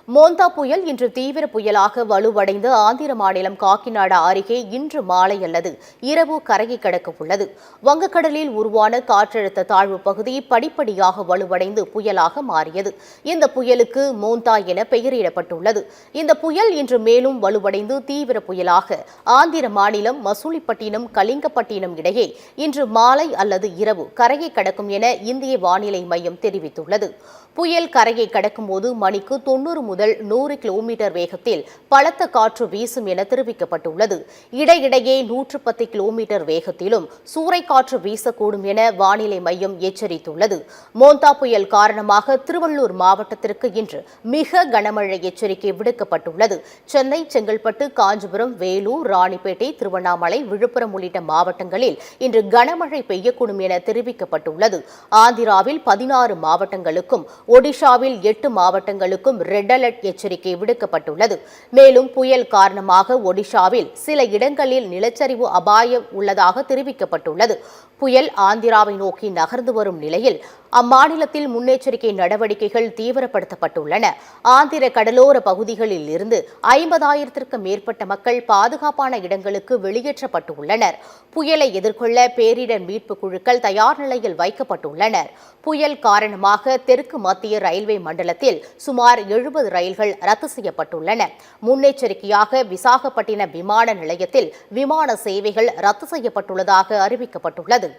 மோந்தா புயல் இன்று தீவிர புயலாக வலுவடைந்து ஆந்திர மாநிலம் காக்கிநாடா அருகே இன்று மாலை அல்லது இரவு கரையை கடக்க உள்ளது. வங்கக்கடலில் உருவான காற்றழுத்த தாழ்வு பகுதி படிப்படியாக வலுவடைந்து புயலாக மாறியது. இந்த புயலுக்கு மோந்தா என பெயரிடப்பட்டுள்ளது. இந்த புயல் இன்று மேலும் வலுவடைந்து தீவிர புயலாக ஆந்திர மாநிலம் மசூலிப்பட்டினம் கலிங்கப்பட்டினம் இடையே இன்று மாலை அல்லது இரவு கரையை கடக்கும் என இந்திய வானிலை மையம் தெரிவித்துள்ளது. புயல் கரையை கடக்கும்போது மணிக்கு 90 முதல் 100 கிலோமீட்டர் வேகத்தில் பலத்த காற்று வீசும் என தெரிவிக்கப்பட்டுள்ளது. இடையிடையே 110 கிலோமீட்டர் வேகத்திலும் சூறைக்காற்று வீசக்கூடும் என வானிலை மையம் எச்சரித்துள்ளது. மோந்தா புயல் காரணமாக திருவள்ளூர் மாவட்டத்திற்கு இன்று மிக கனமழை எச்சரிக்கை விடுக்கப்பட்டுள்ளது. சென்னை, செங்கல்பட்டு, காஞ்சிபுரம், வேலூர், ராணிப்பேட்டை, திருவண்ணாமலை, விழுப்புரம் உள்ளிட்ட மாவட்டங்களில் இன்று கனமழை பெய்யக்கூடும் என தெரிவிக்கப்பட்டுள்ளது. ஆந்திராவில் 16 மாவட்டங்களுக்கும் ஒடிஷாவில் 8 மாவட்டங்களுக்கும் ரெட் அலர்ட் எச்சரிக்கை விடுக்கப்பட்டுள்ளது. மேலும் புயல் காரணமாக ஒடிஷாவில் சில இடங்களில் நிலச்சரிவு அபாயம் உள்ளதாக தெரிவிக்கப்பட்டுள்ளது. புயல் ஆந்திராவை நோக்கி நகர்ந்து வரும் நிலையில் அம்மாநிலத்தில் முன்னெச்சரிக்கை நடவடிக்கைகள் தீவிரப்படுத்தப்பட்டுள்ளன. ஆந்திர கடலோர பகுதிகளில் இருந்து 50,000த்திற்கும் மேற்பட்ட மக்கள் பாதுகாப்பான இடங்களுக்கு வெளியேற்றப்பட்டுள்ளனர். புயலை எதிர்கொள்ள பேரிடர் மீட்புக் குழுக்கள் தயார் நிலையில் வைக்கப்பட்டுள்ளனர். புயல் காரணமாக தெற்கு மத்திய ரயில்வே மண்டலத்தில் சுமார் 70 ரயில்கள் ரத்து செய்யப்பட்டுள்ளன. முன்னெச்சரிக்கையாக விசாகப்பட்டினம் விமான நிலையத்தில் விமான சேவைகள் ரத்து செய்யப்பட்டுள்ளதாக அறிவிக்கப்பட்டுள்ளது.